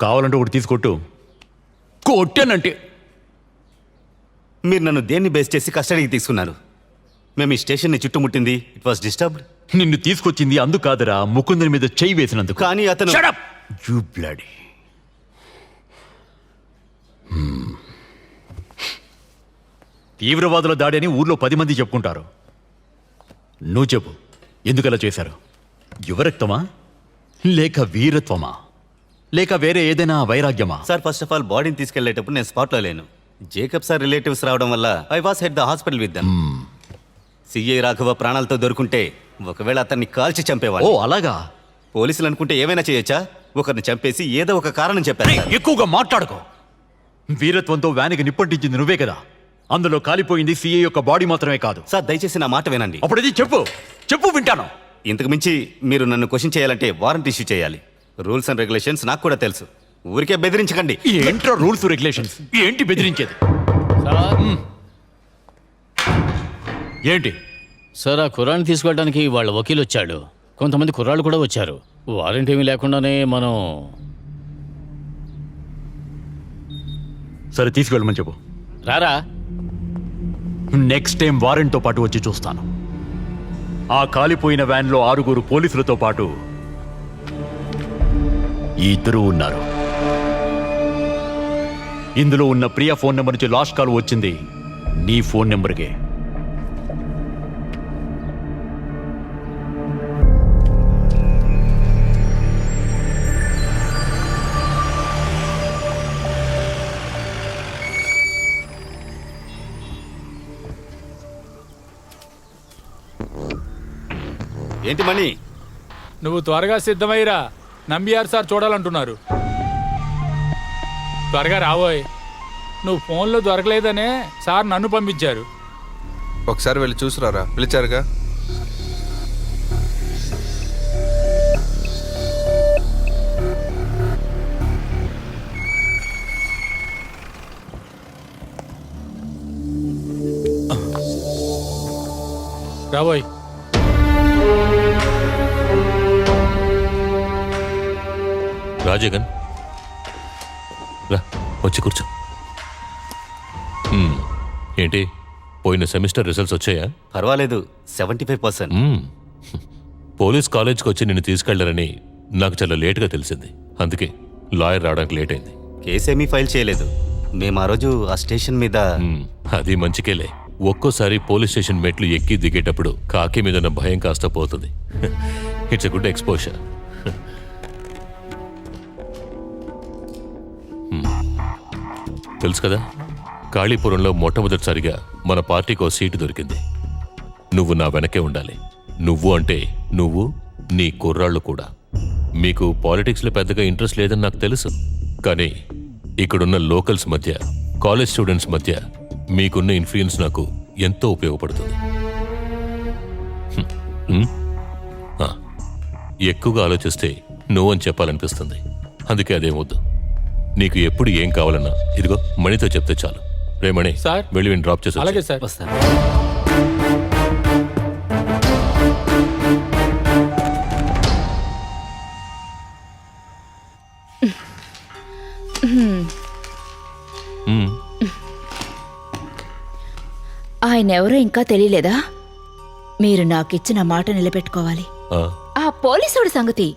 కావాలంటే ఒకటి తీసుకొట్టు. కొట్టానంటే మీరు నన్ను దేన్ని బేస్ చేసి కస్టడీకి తీసుకున్నారు? మేము ఈ స్టేషన్ని చుట్టుముట్టింది ఇట్ వాస్ డిస్టర్బ్డ్. నిన్ను తీసుకొచ్చింది అందుకు కాదురా, ముకుందని మీద చెయ్యి వేసినందుకు. కానీ అతను Shut up! You bloody. తీవ్రవాదుల దాడి అని ఊర్లో 10 మంది చెప్పుకుంటారు. నువ్వు చెప్పు, ఎందుకలా చేశారు? యువరక్తమా, లేక వీరత్వమా, లేక వేరే ఏదైనా వైరాగ్యమా? సార్, ఫస్ట్ ఆఫ్ ఆల్ బాడీని తీసుకెళ్లేటప్పుడు నేను స్పాట్లో లేను. జేకబ్ సార్ రిలేటివ్స్ రావడం వల్ల I was head the hospital with them. CI Raghava ప్రాణాలతో దొరుకుంటే ఒకవేళ అతన్ని కాల్చి చంపేవాడు. ఓ అలాగా? పోలీసులు అనుకుంటే ఏమైనా చేయొచ్చా? ఒకరిని చంపేసి ఏదో ఒక కారణం చెప్పారు. ఎక్కువగా మాట్లాడుకో. వీరత్వంతో వ్యానికి నిప్పంటించింది నువ్వే కదా. అందులో కాలిపోయింది సిఐ యొక్క బాడీ మాత్రమే కాదు. సార్, దయచేసి నా మాట వినండి. అప్పుడు ఇది చెప్పు చెప్పు, వింటాను. ఇంతకు మించి మీరు నన్ను క్వశ్చన్ చేయాలంటే వారెంట్ ఇష్యూ చేయాలి. రూల్స్ అండ్ రెగ్యులేషన్స్ నాకు కూడా తెలుసు. ఊరికే బెదిరించకండి. ఏంట్రా రూల్స్ రెగ్యులేషన్స్? ఏంటి బెదిరించేది? ఏంటి సార్, ఆ కుర్రాన్ని తీసుకెళ్ళడానికి వాళ్ళ వకీలు వచ్చాడు. కొంతమంది కుర్రాళ్ళు కూడా వచ్చారు. వారెంట్ ఏమీ లేకుండానే మనం... సరే, తీసుకెళ్ళమని చెప్పు. రారా. నెక్స్ట్ టైం వారెంట్తో పాటు వచ్చి చూస్తాను. ఆ కాలిపోయిన వ్యాన్లో 6 పోలీసులతో పాటు ఈ ఇద్దరు ఉన్నారు. ఇందులో ఉన్న ప్రియా ఫోన్ నెంబర్ నుంచి లాస్ట్ కాల్ వచ్చింది నీ ఫోన్ నెంబర్కే. ఏంటి మణి? నువ్వు త్వరగా సిద్ధమైరా. నంబియార్ సార్ చూడాలంటున్నారు. త్వరగా రావోయ్. నువ్వు ఫోన్లో దొరకలేదనే సార్ నన్ను పంపించారు. ఒకసారి వెళ్ళి చూసురారా, పిలిచారుగా. రావోయ్. రాజగన్, రా, వచ్చి కూర్చో. ఏంటి, పోయిన సెమిస్టర్ రిజల్ట్స్ వచ్చాయా? పర్వాలేదు, 75%. పోలీస్ కాలేజ్కి వచ్చి నిన్ను తీసుకెళ్లారని నాకు చాలా లేటుగా తెలిసింది. అందుకే లాయర్ రావడానికి లేట్ అయింది. కేసేమీ ఫైల్ చేయలేదు. మేము ఆ రోజు ఆ స్టేషన్ మీద... అది మంచికేలే. ఒక్కోసారి పోలీస్ స్టేషన్ మెట్లు ఎక్కి దిగేటప్పుడు కాకి మీద ఉన్న భయం కాస్త పోతుంది. It's a good exposure. తెలుసు కదా, కాళీపురంలో మొట్టమొదటిసారిగా మన పార్టీకి ఓ సీటు దొరికింది. నువ్వు నా వెనకే ఉండాలి. నువ్వు అంటే నువ్వు, నీ కుర్రాళ్ళు కూడా. మీకు పాలిటిక్స్లో పెద్దగా ఇంట్రెస్ట్ లేదని నాకు తెలుసు. కానీ ఇక్కడున్న లోకల్స్ మధ్య, కాలేజ్ స్టూడెంట్స్ మధ్య మీకున్న ఇన్ఫ్లుయెన్స్ నాకు ఎంతో ఉపయోగపడుతుంది. ఎక్కువగా ఆలోచిస్తే నువ్వు అని చెప్పాలనిపిస్తుంది. అందుకే అదేమొద్దు. నీకు ఎప్పుడు ఏం కావాలన్నా ఇదిగో మణితో చెప్తే చాలు. రే మణి, సార్, వెళ్ళి వీడిని డ్రాప్ చేసి. అలాగే సార్. వస్తాను. ఆయన ఎవరో ఇంకా తెలియలేదా? మీరు నాకిచ్చిన మాట నిలబెట్టుకోవాలి. ఆ పోలీసుడి సంగతి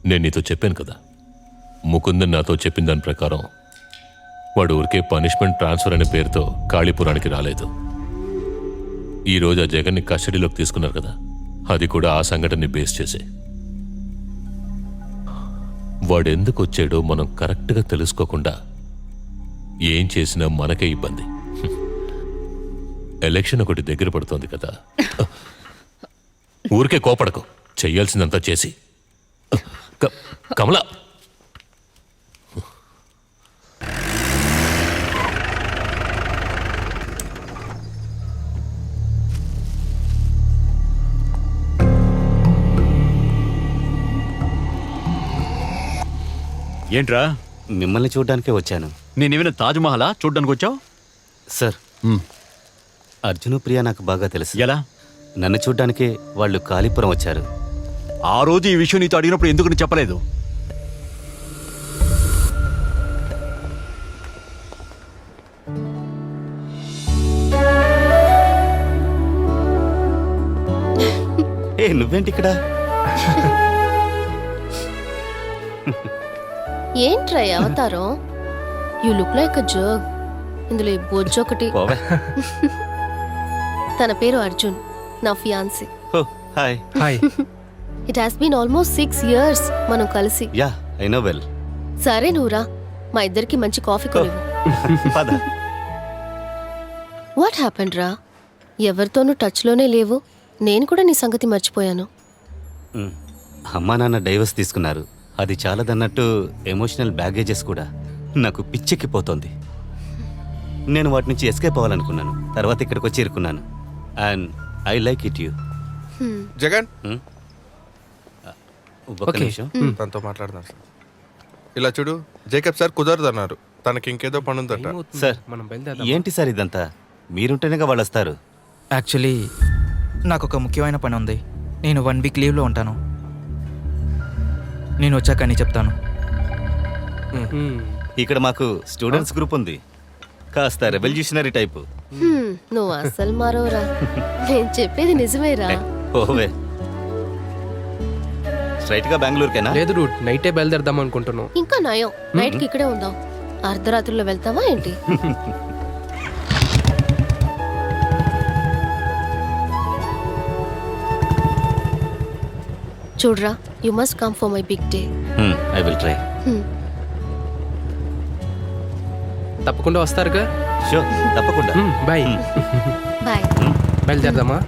నేను నీతో చెప్పాను కదా, ముకుందన్ నాతో చెప్పిన దాని ప్రకారం వాడు ఊరికే పనిష్మెంట్ ట్రాన్స్ఫర్ అనే పేరుతో కాళీపురానికి రాలేదు. ఈరోజు ఆ జగన్ని కస్టడీలోకి తీసుకున్నారు కదా, అది కూడా ఆ సంఘటనని బేస్ చేసే. వాడెందుకు వచ్చాడో మనం కరెక్ట్గా తెలుసుకోకుండా ఏం చేసినా మనకే ఇబ్బంది. ఎలక్షన్ ఒకటి దగ్గర పడుతోంది కదా, ఊరికే కోపడకు, చెయ్యాల్సిందంతా చేసి. కమలా, ఏంట్రా? మిమ్మల్ని చూడ్డానికే వచ్చాను. నేనేమైనా తాజ్మహలా చూడ్డానికి వచ్చావు? సార్, అర్జును ప్రియా నాకు బాగా తెలుసు. ఎలా? నన్ను చూడ్డానికే వాళ్ళు కాళీపురం వచ్చారు. ఆ రోజు ఈ విషయం నీతో అడిగినప్పుడు ఎందుకు చెప్పలేదు? నువ్వేంటి ఇక్కడ? ఏంట్రా ఈ అవతారం? You look like a joke. ఇందులో ఈ బొజ్జు ఒకటి. పోవే. తన పేరు అర్జున్, నా fiancee. Oh hi. Hi. It has been almost 6 years మనం కలిసి. Yeah I know well. సరే నువ్వురా, మా ఇద్దరికి మంచి కాఫీ కొనివ్వు. పద. వాట్ హ్యాపెండ్ రా? ఎవరితోనూ టచ్లోనే లేవు. నేను కూడా నీ సంగతి మర్చిపోయాను. అమ్మా నాన్న డైవర్స్ తీసుకున్నారు. అది చాలదన్నట్టు ఎమోషనల్ బ్యాగేజెస్ కూడా నాకు పిచ్చెక్కిపోతోంది. నేను వాటి నుంచి ఎస్కేప్ అవ్వాలనుకున్నాను. తర్వాత ఇక్కడికి వచ్చి ఇరుకున్నాను. And I like it you. Jagan ఒక్క నిమిషం. తనతో మాట్లాడదాం సార్. ఇలా చూడు, జేకబ్ సార్ కుదరదన్నారు. తనకి ఇంకేదో పని ఉందట. సార్ ఏంటి సార్ ఇదంతా? మీరుంటేనేగా వాళ్ళు వస్తారు. యాక్చువల్లీ నాకు ఒక ముఖ్యమైన పని ఉంది. నేను 1 week లీవ్లో ఉంటాను. నేను వచ్చాక అని చెప్తాను. ఇక్కడ మాకు స్టూడెంట్స్ గ్రూప్ ఉంది. కాస్త రెవల్యూషనరీ టైపు. నువ్వు అస్సలు మారవరా. నేను చెప్పేది నిజమేరా. ఓవే. స్ట్రైట్ గా బెంగళూరుకేనా? లేదు రూట్, నైటే బయలుదేరదాం అనుకుంటున్నాం. ఇంకా నయం, నైట్కి ఇక్కడే ఉందాం. అర్ధరాత్రిలో వెళ్తావా ఏంటి? చూడరా, you must come for my big day. I will try. తప్పకుండా వస్తారుగా? షూర్, తప్పకుండా. బాయ్. బాయ్. బయలుదేరదామా?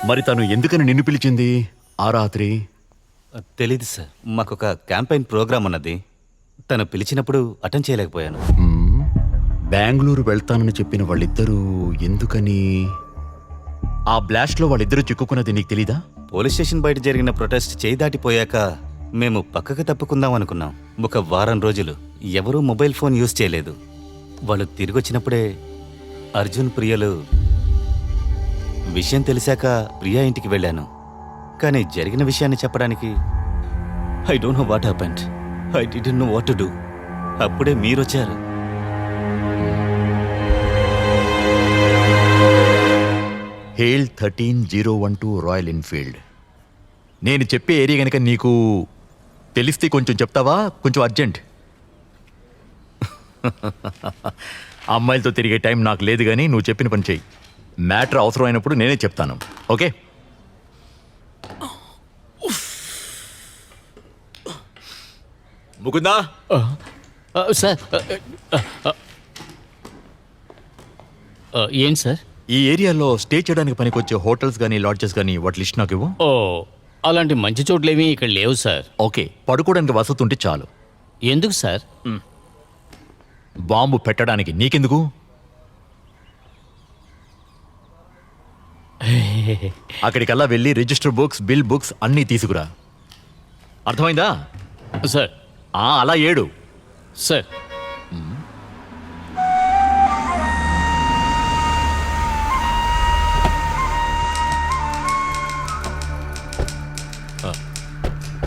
మరి తను ఎందుకని నిన్ను పిలిచింది ఆ రాత్రి? తెలీదు సార్. మాకొక క్యాంపెయిన్ ప్రోగ్రామ్ ఉన్నది. తను పిలిచినప్పుడు అటెండ్ చేయలేకపోయాను. బెంగళూరు వెళ్తానని చెప్పిన వాళ్ళిద్దరూ ఎందుకని? ఆ బ్లాస్ట్లో వాళ్ళిద్దరూ చిక్కుకున్నది నీకు తెలీదా? పోలీస్ స్టేషన్ బయట జరిగిన ప్రొటెస్ట్ చేయి దాటిపోయాక మేము పక్కకు తప్పుకుందాం అనుకున్నాం. ఒక వారం రోజులు ఎవరూ మొబైల్ ఫోన్ యూజ్ చేయలేదు. వాళ్ళు తిరిగి వచ్చినప్పుడే అర్జున్ ప్రియలు విషయం తెలిసాక ప్రియా ఇంటికి వెళ్ళాను. కానీ జరిగిన విషయాన్ని చెప్పడానికి I don't know what happened. I didn't know what to do. అప్పుడే మీరొచ్చారు. Hail 13012 royal Enfield. నేను చెప్పే ఏరియా కనుక నీకు తెలిస్తే కొంచెం చెప్తావా? కొంచెం అర్జెంట్. అమ్మాయిలతో తిరిగే టైం నాకు లేదు, కానీ నువ్వు చెప్పిన పని చెయ్యి. మ్యాటర్ అవసరమైనప్పుడు నేనే చెప్తాను. ఓకే? ముకుందా, సార్ ఏంటి సార్? ఈ ఏరియాలో స్టే చేయడానికి పనికొచ్చే హోటల్స్ కానీ లాడ్జెస్ కానీ వాటి లిస్ట్ నాకు ఇవ్వు. ఓ, అలాంటి మంచి చోట్లేమీ ఇక్కడ లేవు సార్. ఓకే, పడుకోవడానికి వసతి ఉంటే చాలు. ఎందుకు సార్? బాంబు పెట్టడానికి నీకెందుకు? అక్కడికల్లా వెళ్ళి రిజిస్టర్ బుక్స్, బిల్ బుక్స్ అన్నీ తీసుకురా. అర్థమైందా? సార్. అలా ఏడు. సార్.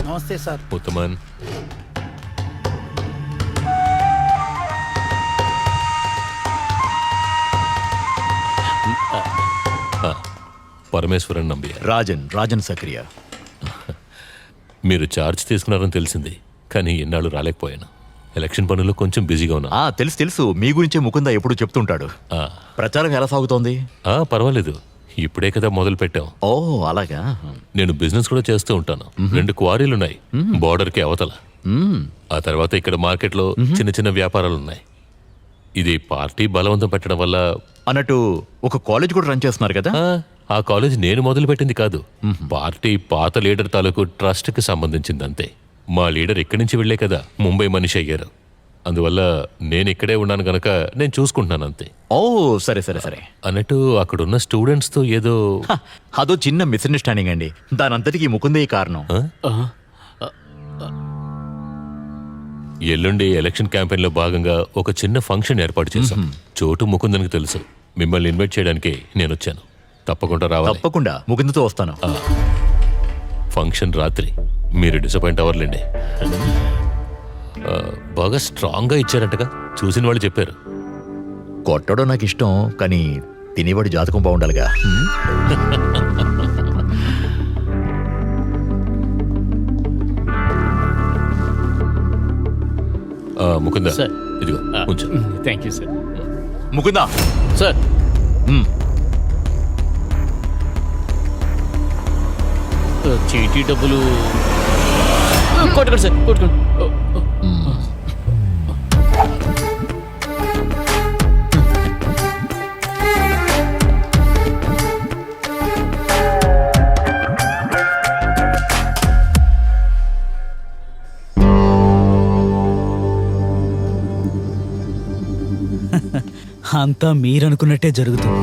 నమస్తే సార్. ఉత్తమన్, పరమేశ్వరన్ నంబియా. రాజన్ సక్రియా. మీరు ఛార్జ్ తీసుకున్నారని తెలిసింది, కానీ ఎన్నాళ్ళు రాలేకపోయాను. ఎలక్షన్ పనులు కొంచెం బిజీగా ఉన్నా. తెలుసు. మీ గురించే ముకుంద ఎప్పుడు చెప్తుంటాడు. ప్రచారం ఎలా సాగుతోంది? పర్వాలేదు, ఇప్పుడే కదా మొదలు పెట్టాం. ఓ అలాగా. నేను బిజినెస్ కూడా చేస్తూ ఉంటాను. 2 క్వారీలున్నాయి బోర్డర్కి అవతల. ఆ తర్వాత ఇక్కడ మార్కెట్లో చిన్న చిన్న వ్యాపారాలున్నాయి. ఇది పార్టీ బలవంతం పెట్టడం వల్ల. అన్నట్టు ఒక కాలేజ్ కూడా రన్ చేస్తున్నారు కదా? ఆ కాలేజ్ నేను మొదలు పెట్టింది కాదు. పార్టీ పాత లీడర్ తాలూకు ట్రస్ట్కి సంబంధించింది అంతే. మా లీడర్ ఇక్కడి నుంచి వెళ్లే కదా ముంబై మనిషి అయ్యారు. అందువల్ల నేను ఇక్కడే ఉన్నాను గనక నేను చూసుకుంటున్నాను అంతే. ఓ సరే. అన్నట్టు అక్కడున్న స్టూడెంట్స్తో ఏదో అదో చిన్న మిస్అండర్స్టాండింగ్ అండి. దానంతటికీ ముకుందే కారణం. ఎల్లుండి ఎలక్షన్ క్యాంపెయిన్లో భాగంగా ఒక చిన్న ఫంక్షన్ ఏర్పాటు చేశాం. చోటు ముకుందనికి తెలుసు. మిమ్మల్ని ఇన్వైట్ చేయడానికి నేను వచ్చాను. తప్పకుండా రావాలి. తప్పకుండా ముకుందతో వస్తాను. ఫంక్షన్ రాత్రి. మీరు డిసప్పాయింట్ అవ్వర్లేండి. బాగా స్ట్రాంగ్గా ఇచ్చారంటగా చూసిన వాళ్ళు చెప్పారు. కొట్టడం నాకు ఇష్టం, కానీ తినేవాడి జాతకం బాగుండాలిగా. ముకుంద సార్. ఇదిగో ఉంచు. Thank you sir. Mukunda, sir చీటీ డబ్బులు కొట్టకండి సార్, కొట్టుకోండి. అంతా మీరనుకున్నట్టే జరుగుతుంది.